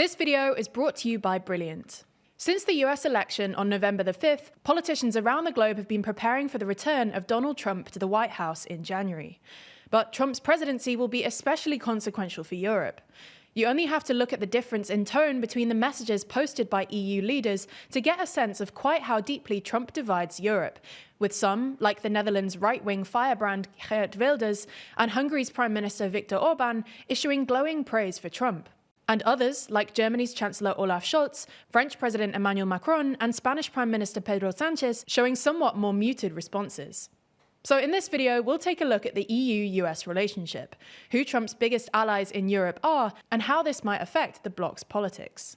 This video is brought to you by Brilliant. Since the US election on November the 5th, politicians around the globe have been preparing for the return of Donald Trump to the White House in January. But Trump's presidency will be especially consequential for Europe. You only have to look at the difference in tone between the messages posted by EU leaders to get a sense of quite how deeply Trump divides Europe, with some, like the Netherlands' right-wing firebrand Geert Wilders and Hungary's Prime Minister Viktor Orban, issuing glowing praise for Trump. And others, like Germany's Chancellor Olaf Scholz, French President Emmanuel Macron, and Spanish Prime Minister Pedro Sánchez, showing somewhat more muted responses. So in this video, we'll take a look at the EU-US relationship, who Trump's biggest allies in Europe are, and how this might affect the bloc's politics.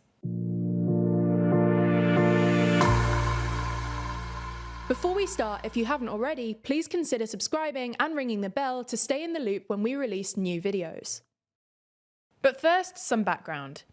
Before we start, if you haven't already, please consider subscribing and ringing the bell to stay in the loop when we release new videos. But first, some background.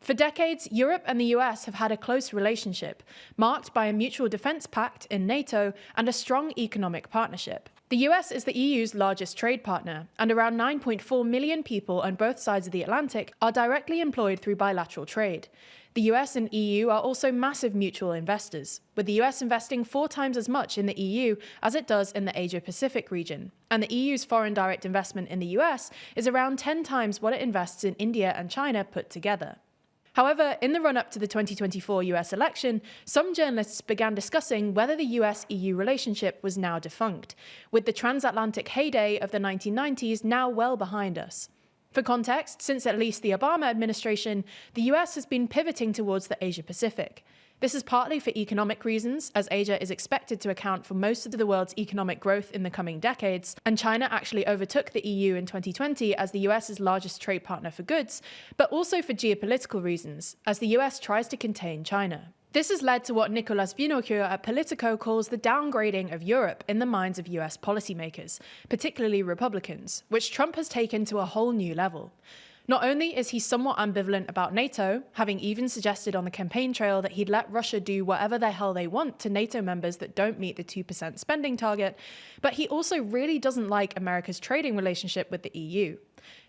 For decades, Europe and the US have had a close relationship, marked by a mutual defence pact in NATO and a strong economic partnership. The US is the EU's largest trade partner, and around 9.4 million people on both sides of the Atlantic are directly employed through bilateral trade. The US and EU are also massive mutual investors, with the US investing 4 times as much in the EU as it does in the Asia-Pacific region, and the EU's foreign direct investment in the US is around 10 times what it invests in India and China put together. However, in the run-up to the 2024 US election, some journalists began discussing whether the US-EU relationship was now defunct, with the transatlantic heyday of the 1990s now well behind us. For context, since at least the Obama administration, the US has been pivoting towards the Asia-Pacific. This is partly for economic reasons, as Asia is expected to account for most of the world's economic growth in the coming decades, and China actually overtook the EU in 2020 as the US's largest trade partner for goods, but also for geopolitical reasons, as the US tries to contain China. This has led to what Nicolas Vinocourt at Politico calls the downgrading of Europe in the minds of US policymakers, particularly Republicans, which Trump has taken to a whole new level. Not only is he somewhat ambivalent about NATO, having even suggested on the campaign trail that he'd let Russia do whatever the hell they want to NATO members that don't meet the 2% spending target, but he also really doesn't like America's trading relationship with the EU.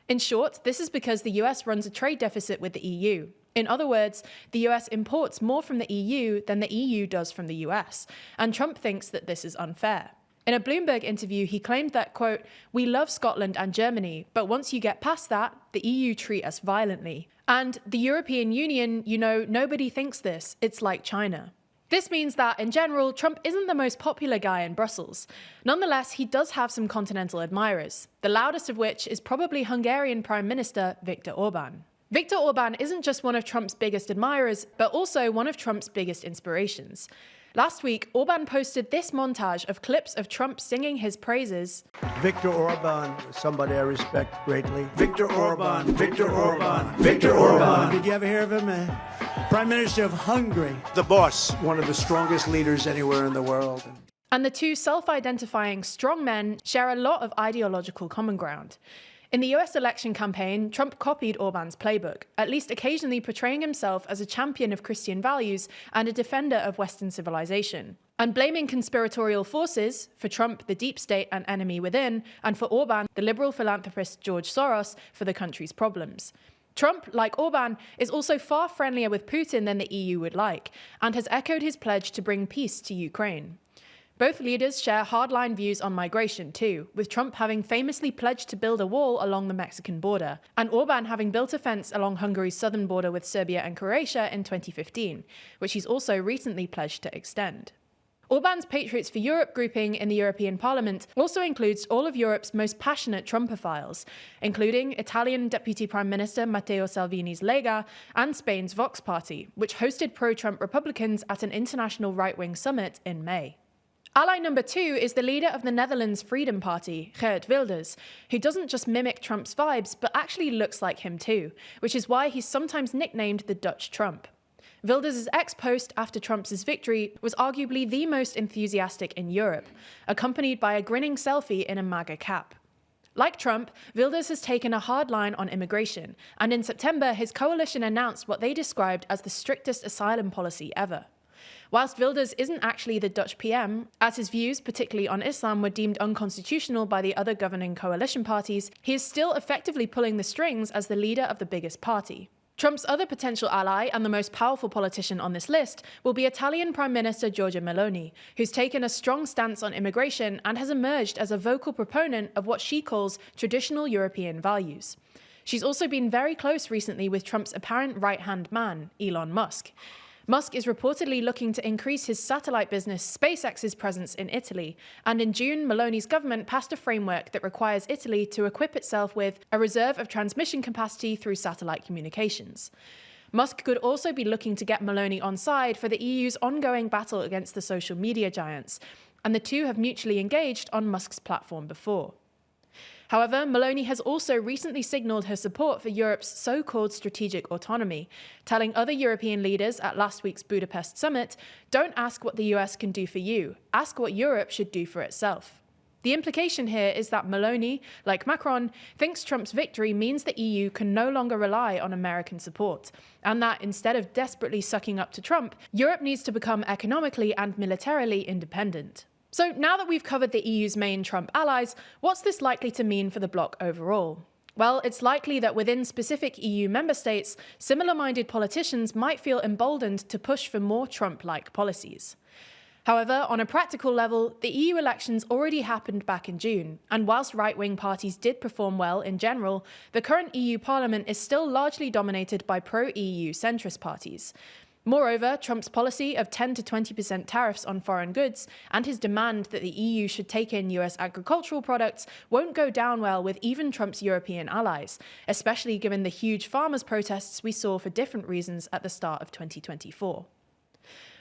In short, this is because the US runs a trade deficit with the EU. In other words, the US imports more from the EU than the EU does from the US, and Trump thinks that this is unfair. In a Bloomberg interview, he claimed that, quote, "We love Scotland and Germany, but once you get past that, the EU treat us violently. And the European Union, nobody thinks this. It's like China." This means that, in general, Trump isn't the most popular guy in Brussels. Nonetheless, he does have some continental admirers, the loudest of which is probably Hungarian Prime Minister Viktor Orban. Viktor Orban isn't just one of Trump's biggest admirers, but also one of Trump's biggest inspirations. Last week, Orban posted this montage of clips of Trump singing his praises. Viktor Orban, somebody I respect greatly. Viktor Orban, Viktor Orban, Viktor Orban. Did you ever hear of him? Prime Minister of Hungary. The boss, one of the strongest leaders anywhere in the world. And the two self-identifying strong men share a lot of ideological common ground. In the US election campaign, Trump copied Orban's playbook, at least occasionally portraying himself as a champion of Christian values and a defender of Western civilization, and blaming conspiratorial forces, for Trump the deep state and enemy within, and for Orban the liberal philanthropist George Soros for the country's problems. Trump, like Orban, is also far friendlier with Putin than the EU would like, and has echoed his pledge to bring peace to Ukraine. Both leaders share hardline views on migration too, with Trump having famously pledged to build a wall along the Mexican border, and Orban having built a fence along Hungary's southern border with Serbia and Croatia in 2015, which he's also recently pledged to extend. Orban's Patriots for Europe grouping in the European Parliament also includes all of Europe's most passionate Trumpophiles, including Italian Deputy Prime Minister Matteo Salvini's Lega and Spain's Vox Party, which hosted pro-Trump Republicans at an international right-wing summit in May. Ally number 2 is the leader of the Netherlands Freedom Party, Geert Wilders, who doesn't just mimic Trump's vibes, but actually looks like him too, which is why he's sometimes nicknamed the Dutch Trump. Wilders' ex-post after Trump's victory was arguably the most enthusiastic in Europe, accompanied by a grinning selfie in a MAGA cap. Like Trump, Wilders has taken a hard line on immigration, and in September his coalition announced what they described as the strictest asylum policy ever. Whilst Wilders isn't actually the Dutch PM, as his views, particularly on Islam, were deemed unconstitutional by the other governing coalition parties, he is still effectively pulling the strings as the leader of the biggest party. Trump's other potential ally and the most powerful politician on this list will be Italian Prime Minister Giorgia Meloni, who's taken a strong stance on immigration and has emerged as a vocal proponent of what she calls traditional European values. She's also been very close recently with Trump's apparent right-hand man, Elon Musk. Musk is reportedly looking to increase his satellite business SpaceX's presence in Italy, and in June, Meloni's government passed a framework that requires Italy to equip itself with a reserve of transmission capacity through satellite communications. Musk could also be looking to get Meloni on side for the EU's ongoing battle against the social media giants, and the two have mutually engaged on Musk's platform before. However, Meloni has also recently signalled her support for Europe's so-called strategic autonomy, telling other European leaders at last week's Budapest summit, "Don't ask what the US can do for you, ask what Europe should do for itself." The implication here is that Meloni, like Macron, thinks Trump's victory means the EU can no longer rely on American support, and that instead of desperately sucking up to Trump, Europe needs to become economically and militarily independent. So now that we've covered the EU's main Trump allies, what's this likely to mean for the bloc overall? Well, it's likely that within specific EU member states, similar-minded politicians might feel emboldened to push for more Trump-like policies. However, on a practical level, the EU elections already happened back in June, and whilst right-wing parties did perform well in general, the current EU Parliament is still largely dominated by pro-EU centrist parties. Moreover, Trump's policy of 10 to 20% tariffs on foreign goods and his demand that the EU should take in US agricultural products won't go down well with even Trump's European allies, especially given the huge farmers' protests we saw for different reasons at the start of 2024.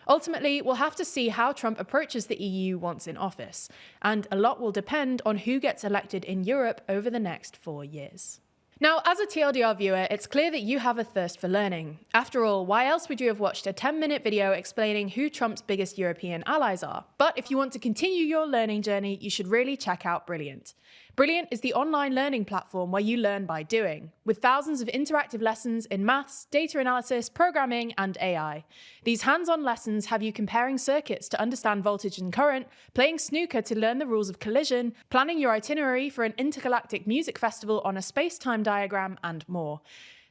Ultimately, we'll have to see how Trump approaches the EU once in office, and a lot will depend on who gets elected in Europe over the next 4 years. Now, as a TLDR viewer, it's clear that you have a thirst for learning. After all, why else would you have watched a 10-minute video explaining who Trump's biggest European allies are? But if you want to continue your learning journey, you should really check out Brilliant. Brilliant is the online learning platform where you learn by doing, with thousands of interactive lessons in maths, data analysis, programming, and AI. These hands-on lessons have you comparing circuits to understand voltage and current, playing snooker to learn the rules of collision, planning your itinerary for an intergalactic music festival on a space-time diagram, and more.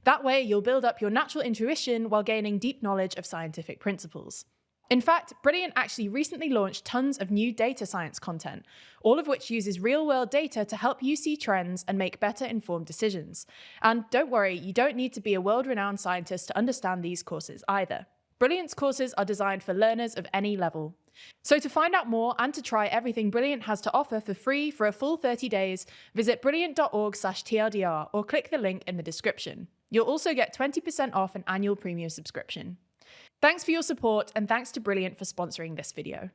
That way, you'll build up your natural intuition while gaining deep knowledge of scientific principles. In fact, Brilliant actually recently launched tons of new data science content, all of which uses real-world data to help you see trends and make better informed decisions. And don't worry, you don't need to be a world-renowned scientist to understand these courses either. Brilliant's courses are designed for learners of any level. So to find out more and to try everything Brilliant has to offer for free for a full 30 days, visit brilliant.org/TLDR or click the link in the description. You'll also get 20% off an annual premium subscription. Thanks for your support, and thanks to Brilliant for sponsoring this video.